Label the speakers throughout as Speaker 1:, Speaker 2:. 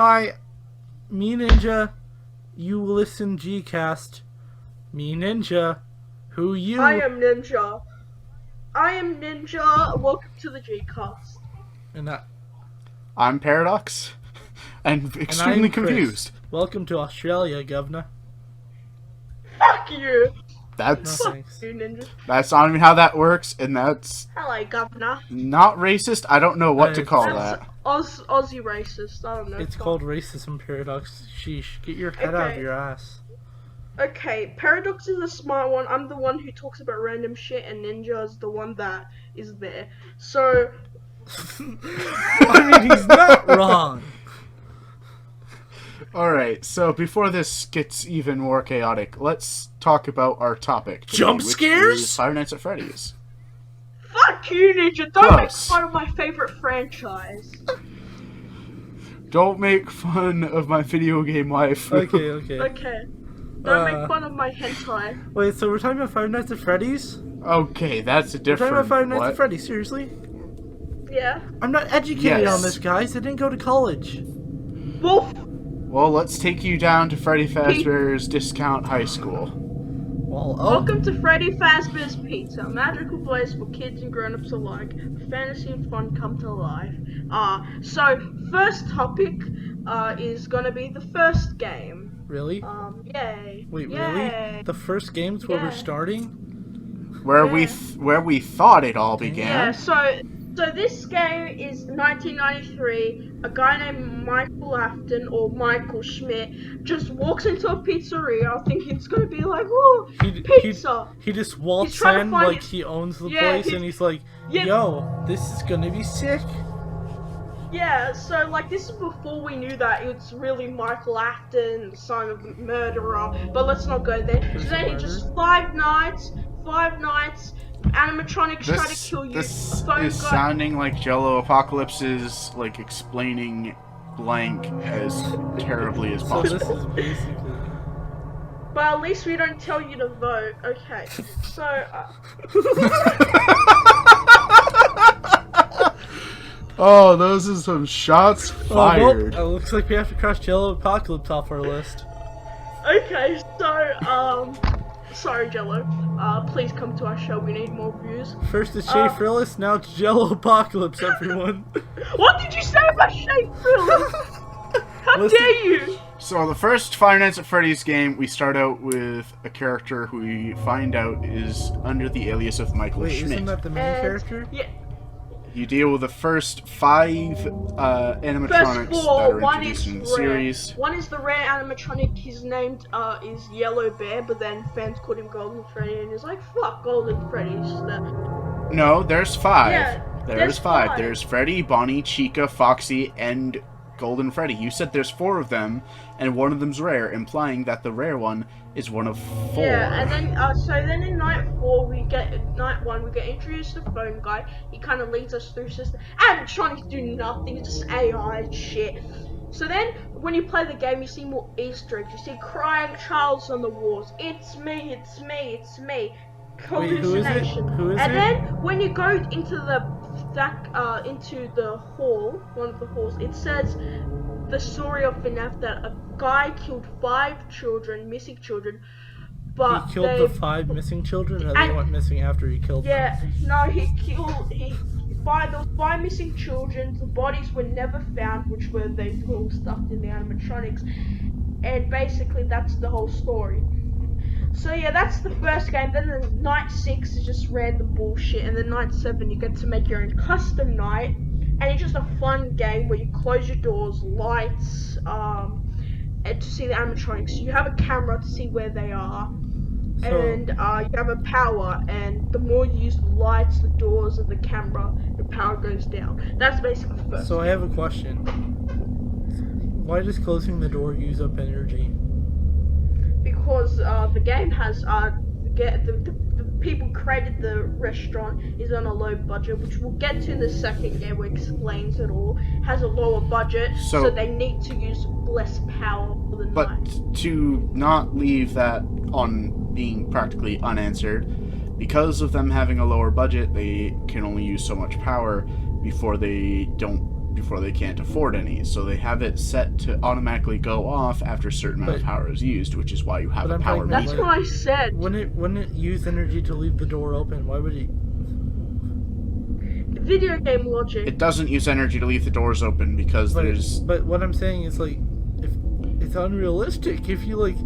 Speaker 1: Hi, me Ninja. You listen Gcast. Me Ninja. Who you?
Speaker 2: I am Ninja. Welcome to the Gcast.
Speaker 1: And
Speaker 3: I'm Paradox. I'm extremely
Speaker 1: I'm Chris.
Speaker 3: confused.
Speaker 1: Welcome to Australia, governor.
Speaker 2: Fuck you.
Speaker 3: That's
Speaker 1: No, thanks.
Speaker 2: You Ninja.
Speaker 3: that's not even how that works, and that's
Speaker 2: Hello, Governor.
Speaker 3: not racist. I don't know what to call
Speaker 2: That's
Speaker 3: that.
Speaker 2: Aussie racist. I don't know.
Speaker 1: It's called racism, Paradox. Sheesh. Get your head out of your ass.
Speaker 2: Okay, Paradox is the smart one. I'm the one who talks about random shit, and Ninja is the one that is there. So.
Speaker 1: I mean, he's not wrong.
Speaker 3: Alright, so before this gets even more chaotic, let's talk about our topic today,
Speaker 1: Jump
Speaker 3: which
Speaker 1: scares?
Speaker 3: is Five Nights at Freddy's.
Speaker 2: Fuck you, Ninja. Don't make
Speaker 3: Close.
Speaker 2: fun of my favorite franchise.
Speaker 3: Don't make fun of my video game life.
Speaker 1: Okay.
Speaker 2: Okay. Don't make fun of my hentai.
Speaker 1: Wait, so we're talking about Five Nights at Freddy's?
Speaker 3: Okay, that's a
Speaker 1: We're
Speaker 3: different...
Speaker 1: talking about Five Nights
Speaker 3: what?
Speaker 1: at Freddy's, seriously?
Speaker 2: Yeah.
Speaker 1: I'm not educated
Speaker 3: Yes.
Speaker 1: on this, guys. I didn't go to college.
Speaker 2: Wolf.
Speaker 3: Well, let's take you down to Freddy Fazbear's Discount High School.
Speaker 1: Well,
Speaker 2: Welcome to Freddy Fazbear's Pizza, a magical place for kids and grown-ups alike. Fantasy and fun come to life. So first topic is gonna be the first game.
Speaker 1: Really?
Speaker 2: Yay.
Speaker 1: Wait,
Speaker 2: Yay.
Speaker 1: really? The first game's where we're
Speaker 2: Yeah.
Speaker 1: starting?
Speaker 3: Where
Speaker 2: Yeah.
Speaker 3: we thought it all began.
Speaker 2: Yeah, so this game is 1993. A guy named Michael Afton or Michael Schmidt just walks into a pizzeria thinking it's gonna be like, oh, pizza.
Speaker 1: He just walks
Speaker 2: trying to
Speaker 1: in
Speaker 2: find
Speaker 1: like
Speaker 2: his-
Speaker 1: he owns the
Speaker 2: Yeah,
Speaker 1: place, and he's like, yo, this is gonna be sick.
Speaker 2: Yeah, so like this is before we knew that it's really Michael Afton, the son of the murderer, but let's not go there. So then he just Five Nights, animatronics try to kill you.
Speaker 3: This
Speaker 2: a phone
Speaker 3: is
Speaker 2: guy-
Speaker 3: sounding like Jello Apocalypse's like explaining blank as terribly as
Speaker 1: So
Speaker 3: possible.
Speaker 1: this is basically...
Speaker 2: But at least we don't tell you to vote. Okay, so
Speaker 3: Oh, those are some shots fired.
Speaker 1: Well, it looks like we have to cross Jello Apocalypse off our list.
Speaker 2: okay, so sorry Jello, please come to our show. We need more views.
Speaker 1: First it's Shay Frillis, now it's Jello Apocalypse, everyone.
Speaker 2: What did you say about Shane Phillips? How
Speaker 1: Listen-
Speaker 2: dare you?
Speaker 3: So the first Five Nights at Freddy's game, we start out with a character who we find out is under the alias of Michael
Speaker 1: Wait,
Speaker 3: Schmidt.
Speaker 1: isn't that the main
Speaker 2: And-
Speaker 1: character?
Speaker 2: Yeah.
Speaker 3: You deal with the first five animatronics
Speaker 2: First
Speaker 3: that
Speaker 2: four,
Speaker 3: are
Speaker 2: one
Speaker 3: introduced
Speaker 2: is
Speaker 3: in the
Speaker 2: rare.
Speaker 3: series.
Speaker 2: One is the rare animatronic. He's named is Yellow Bear, but then fans called him Golden Freddy, and he's like, "Fuck Golden Freddy." He's just that.
Speaker 3: No, there's five.
Speaker 2: Yeah,
Speaker 3: there's
Speaker 2: there's
Speaker 3: five.
Speaker 2: five.
Speaker 3: There's Freddy, Bonnie, Chica, Foxy, and Golden Freddy. You said there's four of them, and one of them's rare, implying that the rare one is one of four.
Speaker 2: Yeah, and then so then in night one we get introduced to the phone guy. He kind of leads us through system. Animatronics do nothing. It's just AI and shit. So then, when you play the game, you see more Easter eggs. You see crying childs on the walls. It's me. It's me. It's me.
Speaker 1: Wait, who is it?
Speaker 2: Hallucination.
Speaker 1: Who is
Speaker 2: and
Speaker 1: it?
Speaker 2: then when you go into the hall, one of the halls, it says the story of FNAF that a guy killed 5 children, missing children, but
Speaker 1: He killed the 5 missing children, or they
Speaker 2: And-
Speaker 1: went missing after he killed them?
Speaker 2: yeah, no, there was 5 missing children. The bodies were never found, which were they were all stuffed in the animatronics, and basically that's the whole story. So yeah, that's the first game. Then the night 6 is just random bullshit, and then night 7 you get to make your own custom night, and it's just a fun game where you close your doors, lights, and to see the animatronics. You have a camera to see where they are.
Speaker 1: So-
Speaker 2: And you have a power, and the more you use the lights, the doors, and the camera, the power goes down. That's basically the first.
Speaker 1: So I have a question. Why does closing the door use up energy?
Speaker 2: Because the game has the people created the restaurant is on a low budget, which we'll get to in the second game where it explains it all. Has a lower budget, so they need to use less power for the
Speaker 3: But
Speaker 2: night.
Speaker 3: to not leave that on being practically unanswered, because of them having a lower budget, they can only use so much power before they don't before they can't afford any. So they have it set to automatically go off after a certain amount of power is used, which is why you have
Speaker 1: But
Speaker 3: a
Speaker 1: I'm
Speaker 3: power
Speaker 1: talking
Speaker 3: meter.
Speaker 2: That's what I said.
Speaker 1: Wouldn't it use energy to leave the door open? Why would it?
Speaker 2: Video game logic.
Speaker 3: It doesn't use energy to leave the doors open because there's...
Speaker 1: But what I'm saying is, like, if it's unrealistic, if you, like,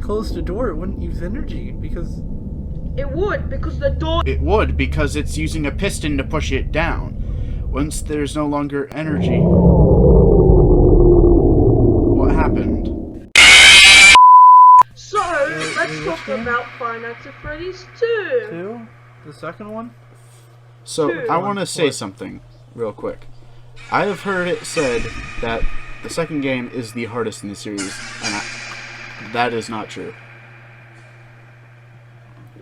Speaker 1: close the door, it wouldn't use energy, because...
Speaker 2: It would, because the door...
Speaker 3: It would, because it's using a piston to push it down. Once there's no longer energy... What happened?
Speaker 2: So, let's talk about Five Nights at Freddy's 2.
Speaker 1: 2? The second one?
Speaker 3: So,
Speaker 2: Two.
Speaker 3: I want to say something real quick. I have heard it said that the second game is the hardest in the series, and that is not true.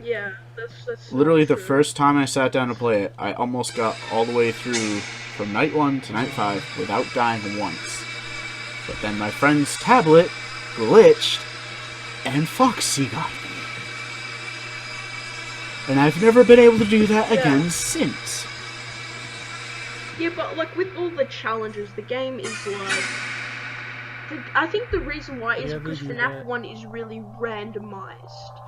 Speaker 2: Yeah, that's
Speaker 3: Literally, the
Speaker 2: true.
Speaker 3: first time I sat down to play it, I almost got all the way through from night 1 to night 5 without dying once. But then my friend's tablet glitched, and Foxy got me. And I've never been able to do that again since.
Speaker 2: Yeah, but like with all the challenges, the game is like... I think the reason why is
Speaker 1: Yeah,
Speaker 2: because
Speaker 1: they do
Speaker 2: FNAF
Speaker 1: that.
Speaker 2: 1 is really randomized.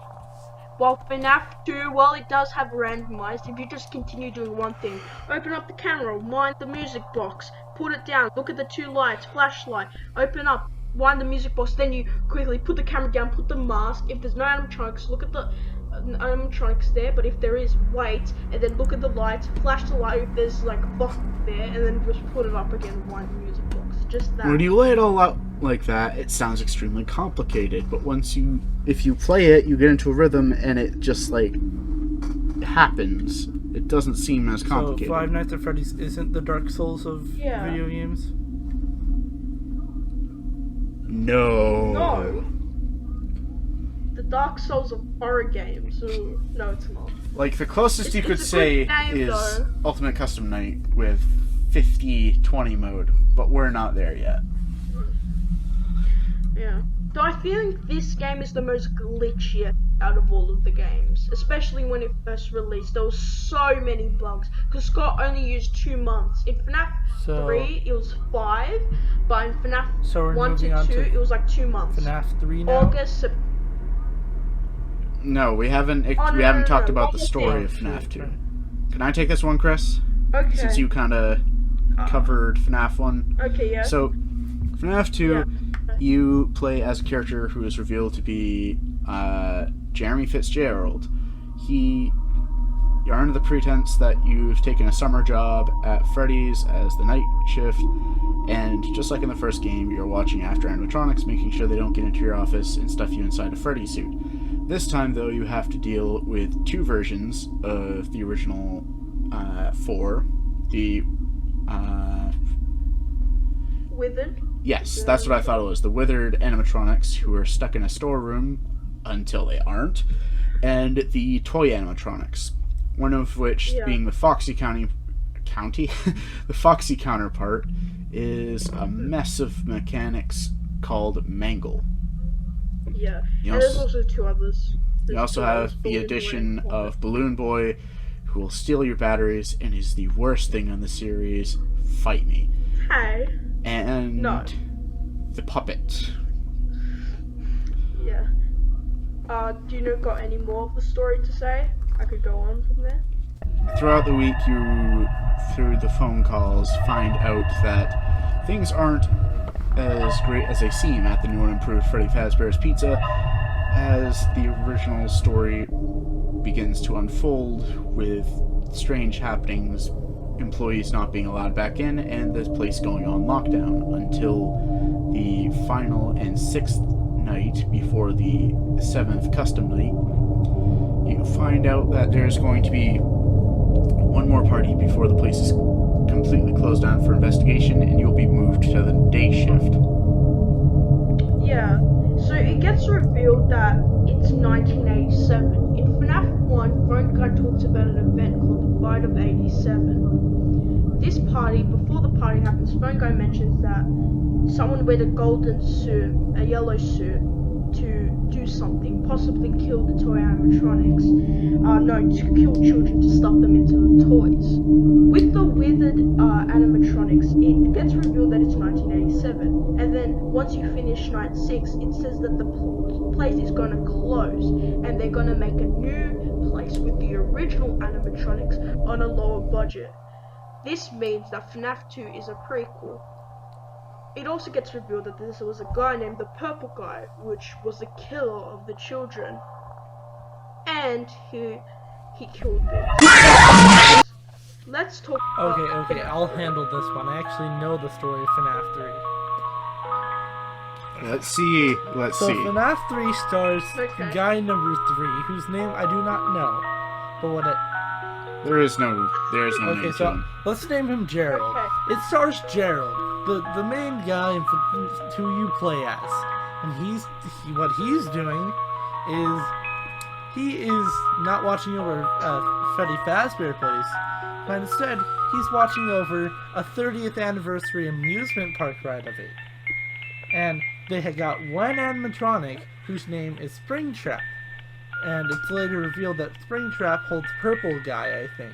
Speaker 2: While FNAF 2, while it does have randomized, if you just continue doing one thing, open up the camera, wind the music box, put it down, look at the 2 lights, flashlight, open up, wind the music box, then you quickly put the camera down, put the mask, if there's no animatronics, look at the animatronics there, but if there is, wait, and then look at the lights, flash the light if there's like a box there, and then just put it up again and wind the music box. Just that.
Speaker 3: When you lay it all out like that, it sounds extremely complicated, but if you play it, you get into a rhythm and it just, like, happens. It doesn't seem as complicated.
Speaker 1: So, Five Nights at Freddy's isn't the Dark Souls of video games?
Speaker 3: No.
Speaker 2: No. The Dark Souls of horror games. Ooh, no, it's not.
Speaker 3: Like, the closest you could
Speaker 2: It's a
Speaker 3: say
Speaker 2: good game,
Speaker 3: is
Speaker 2: though.
Speaker 3: Ultimate Custom Night with 50-20 mode, but we're not there yet.
Speaker 2: Yeah. Though I think this game is the most glitchy out of all of the games. Especially when it first released. There was so many bugs. Because Scott only used 2 months. In FNAF 3, it was 5. But in FNAF
Speaker 1: So we're
Speaker 2: 1
Speaker 1: moving
Speaker 2: to
Speaker 1: on
Speaker 2: 2,
Speaker 1: to
Speaker 2: it was like 2 months.
Speaker 1: FNAF 3 now?
Speaker 2: August,
Speaker 3: No, we haven't
Speaker 2: no,
Speaker 3: talked
Speaker 2: no,
Speaker 3: about
Speaker 2: what
Speaker 3: the
Speaker 2: was
Speaker 3: story
Speaker 2: it?
Speaker 3: of FNAF 2. Can I take this one, Chris?
Speaker 2: Okay.
Speaker 3: Since you kind of covered FNAF 1.
Speaker 2: Okay, yeah.
Speaker 3: So, FNAF 2,
Speaker 2: Yeah.
Speaker 3: you play as a character who is revealed to be Jeremy Fitzgerald. You're under the pretense that you've taken a summer job at Freddy's as the night shift, and just like in the first game, you're watching after animatronics, making sure they don't get into your office and stuff you inside a Freddy suit. This time, though, you have to deal with 2 versions of the original 4. The
Speaker 2: Withered.
Speaker 3: Yes, that's what I thought it was. The withered animatronics who are stuck in a storeroom until they aren't, and the toy animatronics. One of which, being the Foxy the Foxy counterpart, is a mess of mechanics called Mangle.
Speaker 2: Yeah.
Speaker 3: You
Speaker 2: And there's
Speaker 3: also-
Speaker 2: also 2 others.
Speaker 3: You also have the addition of Balloon Boy, who will steal your batteries and is the worst thing on the series. Fight me.
Speaker 2: Hey.
Speaker 3: And
Speaker 2: No.
Speaker 3: the puppet.
Speaker 2: Yeah. Do you know got any more of the story to say? I could go on from there.
Speaker 3: Throughout the week, you, through the phone calls, find out that things aren't as great as they seem at the new and improved Freddy Fazbear's Pizza, as the original story begins to unfold with strange happenings, employees not being allowed back in, and the place going on lockdown until the final and 6th night before the 7th custom night. You find out that there's going to be one more party before the place is completely closed down for investigation, and you'll be moved to the day shift.
Speaker 2: Yeah. So it gets revealed that it's 1987. In FNAF 1, Phone Guy talks about an event called the Fight of 87. This party, before the party happens, Phone Guy mentions that someone with a golden suit, a yellow suit, to do something, possibly kill the toy animatronics. To kill children to stuff them into the toys. With the withered animatronics, it gets revealed that it's 1987, and then once you finish night 6, it says that the place is going to close, and they're going to make a new place with the original animatronics on a lower budget. This means that FNAF 2 is a prequel. It also gets revealed that there was a guy named the Purple Guy, which was the killer of the children, and he killed them. Let's talk about
Speaker 1: Okay, I'll handle this one. I actually know the story of FNAF 3.
Speaker 3: Let's see.
Speaker 1: So FNAF 3 stars guy number 3, whose name I do not know. But what it...
Speaker 3: There is no name
Speaker 1: Okay,
Speaker 3: to
Speaker 1: so
Speaker 3: him.
Speaker 1: let's name him Gerald.
Speaker 2: Okay.
Speaker 1: It stars Gerald, the main guy who you play as. And what he's doing is... He is not watching over Freddy Fazbear Place, but instead, he's watching over a 30th anniversary amusement park ride of it. And they had got one animatronic whose name is Springtrap. And it's later revealed that Springtrap holds Purple Guy, I think.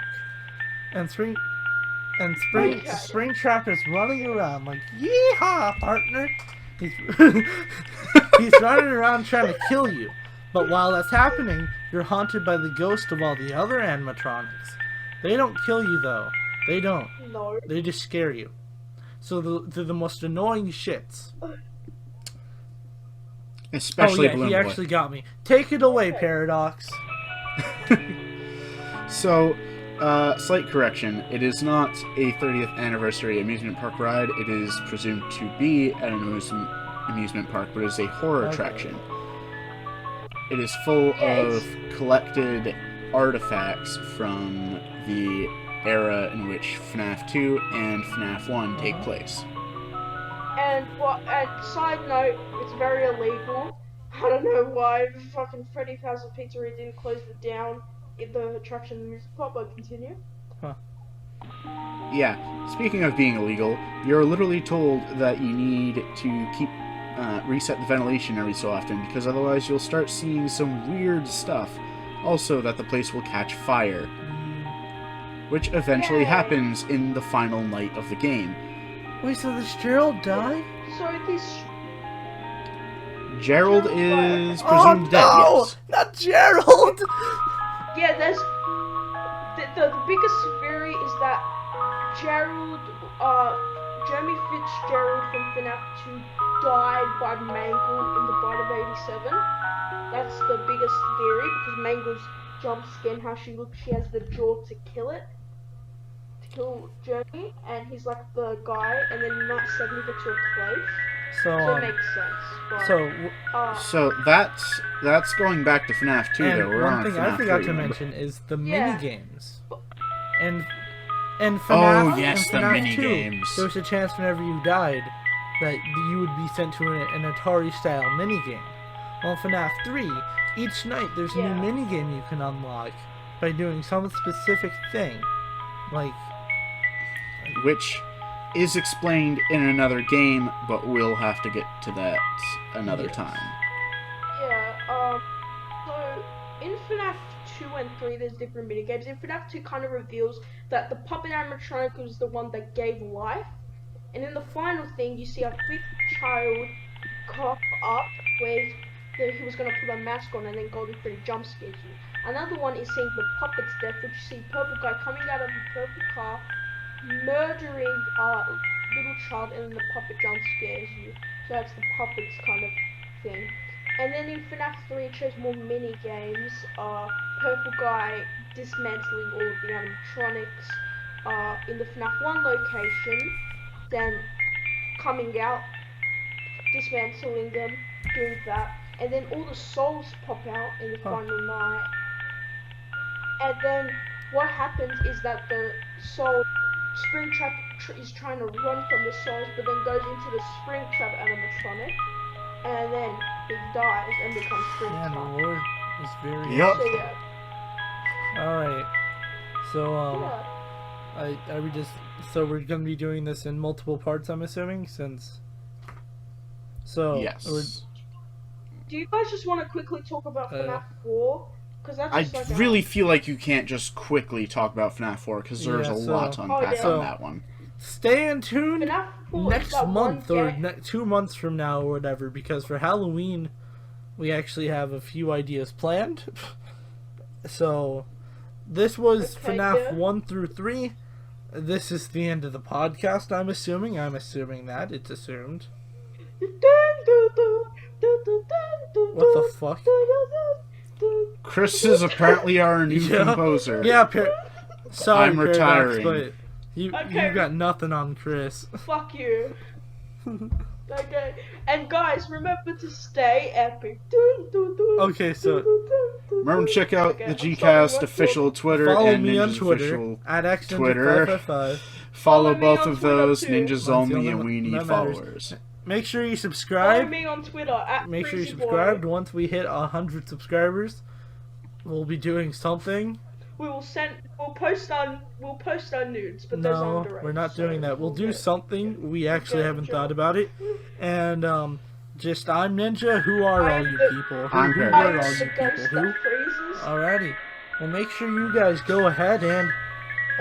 Speaker 1: And Springtrap is running around like, yeehaw, partner! He's running around trying to kill you. But while that's happening, you're haunted by the ghost of all the other animatronics. They don't kill you, though. They don't.
Speaker 2: No.
Speaker 1: They just scare you. So they're the most annoying shits.
Speaker 3: Especially
Speaker 1: Balloon
Speaker 3: Balloon
Speaker 1: Boy. He actually got me. Take it away, Paradox.
Speaker 3: So, slight correction. It is not a 30th anniversary amusement park ride. It is presumed to be an amusement park, but it is a horror attraction. It is full of collected artifacts from the era in which FNAF 2 and FNAF 1 take place.
Speaker 2: And side note, it's very illegal. I don't know why fucking Freddy Fazbear's Pizzeria didn't close it down in the attraction in the music pop, but continue.
Speaker 1: Huh.
Speaker 3: Yeah, speaking of being illegal, you're literally told that you need to keep reset the ventilation every so often, because otherwise you'll start seeing some weird stuff. Also, that the place will catch fire, which eventually happens in the final night of the game.
Speaker 1: Wait, so this Gerald died?
Speaker 2: So this...
Speaker 3: Gerald is presumed dead, yes.
Speaker 1: Not Gerald!
Speaker 2: Yeah, there's... The biggest theory is that Gerald, Jeremy Fitzgerald from FNAF 2 died by Mangle in the bite of 87. That's the biggest theory, because Mangle's jump scare, how she looks, she has the jaw to kill it. To kill Jeremy, and he's like the guy, and then you might suddenly get to a place. So it makes sense. But,
Speaker 1: So
Speaker 3: So that's going back to FNAF 2,
Speaker 1: and
Speaker 3: though. We're
Speaker 1: one
Speaker 3: on
Speaker 1: thing
Speaker 3: FNAF
Speaker 1: I forgot
Speaker 3: 3,
Speaker 1: to
Speaker 3: remember?
Speaker 1: mention is the
Speaker 2: Yeah.
Speaker 1: mini games. And FNAF,
Speaker 3: Oh, yes,
Speaker 1: and
Speaker 3: the
Speaker 1: FNAF
Speaker 3: mini
Speaker 1: 2,
Speaker 3: games.
Speaker 1: there was a chance whenever you died that you would be sent to an Atari-style minigame. Well, FNAF 3, each night there's a new minigame you can unlock by doing some specific thing. Like...
Speaker 3: Which is explained in another game, but we'll have to get to that another time.
Speaker 2: yeah, so in FNAF 2 and 3 there's different minigames. In FNAF 2 kind of reveals that the puppet animatronic was the one that gave life. And in the final thing, you see a fifth child cough up where he was going to put a mask on and then Golden Freddy jump scares you. Another one is seeing the puppet's death, which you see Purple Guy coming out of a purple car, murdering a little child, and then the puppet jump scares you. So that's the puppet's kind of thing. And then in FNAF 3 it shows more mini games. Purple Guy dismantling all of the animatronics in the FNAF 1 location, then coming out, dismantling them, doing that, and then all the souls pop out in the final night. And then what happens is that the soul Springtrap is trying to run from the souls, but then goes into the Springtrap animatronic, and then he dies and becomes
Speaker 1: Yeah, the
Speaker 2: Springtrap.
Speaker 1: Lord is very...
Speaker 3: Yep.
Speaker 2: So yeah.
Speaker 1: Alright. So,
Speaker 2: Yeah.
Speaker 1: So we're gonna be doing this in multiple parts, I'm assuming, since... So...
Speaker 3: Yes.
Speaker 2: do you guys just want to quickly talk about FNAF 4? Because that's
Speaker 3: I
Speaker 2: just like
Speaker 3: really feel like you can't just quickly talk about FNAF 4 because there's a lot to unpack
Speaker 2: yeah.
Speaker 3: on that one.
Speaker 1: Stay in tuned
Speaker 2: FNAF 4 is
Speaker 1: next
Speaker 2: that
Speaker 1: month
Speaker 2: one
Speaker 1: or
Speaker 2: game.
Speaker 1: 2 months from now or whatever, because for Halloween we actually have a few ideas planned. So this was
Speaker 2: Okay,
Speaker 1: FNAF
Speaker 2: yeah.
Speaker 1: 1 through 3. This is the end of the podcast, I'm assuming. I'm assuming that. It's assumed. What the fuck?
Speaker 3: Chris is apparently our new composer.
Speaker 1: Yeah, sorry,
Speaker 3: I'm
Speaker 1: Paradox,
Speaker 3: retiring.
Speaker 1: but you got nothing on Chris.
Speaker 2: Fuck you. Okay, and guys, remember to stay epic.
Speaker 1: Okay, so
Speaker 3: Remember to check out the Gcast official Twitter
Speaker 1: follow
Speaker 3: and
Speaker 1: me on
Speaker 3: Ninja's
Speaker 1: Twitter
Speaker 3: official
Speaker 1: at
Speaker 3: Twitter.
Speaker 1: Xninja555.
Speaker 3: Follow
Speaker 2: me
Speaker 3: both
Speaker 2: on
Speaker 3: of
Speaker 2: Twitter
Speaker 3: those.
Speaker 2: too.
Speaker 3: Ninja's
Speaker 1: Mine's the
Speaker 3: only,
Speaker 1: only
Speaker 3: and
Speaker 1: one
Speaker 3: we need
Speaker 1: that matters.
Speaker 3: followers.
Speaker 1: Make sure you
Speaker 2: Follow
Speaker 1: subscribe.
Speaker 2: me on Twitter at
Speaker 1: Make sure you
Speaker 2: FreezeGhost.
Speaker 1: subscribe. Once we hit 100 subscribers, we'll be doing something.
Speaker 2: We'll post our nudes, but those
Speaker 1: No,
Speaker 2: aren't direct,
Speaker 1: we're not doing that. We'll do
Speaker 2: get-
Speaker 1: something. We actually
Speaker 2: get
Speaker 1: haven't
Speaker 2: a
Speaker 1: thought
Speaker 2: job.
Speaker 1: about it. And I'm Ninja. Who are all you people?
Speaker 3: I'm
Speaker 1: Who
Speaker 3: Gerald.
Speaker 1: are
Speaker 2: I'm
Speaker 1: all
Speaker 2: the
Speaker 1: you people?
Speaker 2: ghost
Speaker 1: Who?
Speaker 2: that freezes.
Speaker 1: Alrighty. Well, make sure you guys go ahead and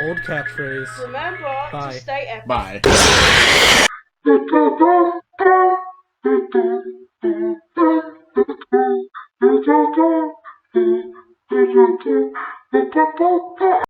Speaker 1: old catchphrase.
Speaker 2: Remember
Speaker 1: Bye.
Speaker 2: to stay epic.
Speaker 3: Bye.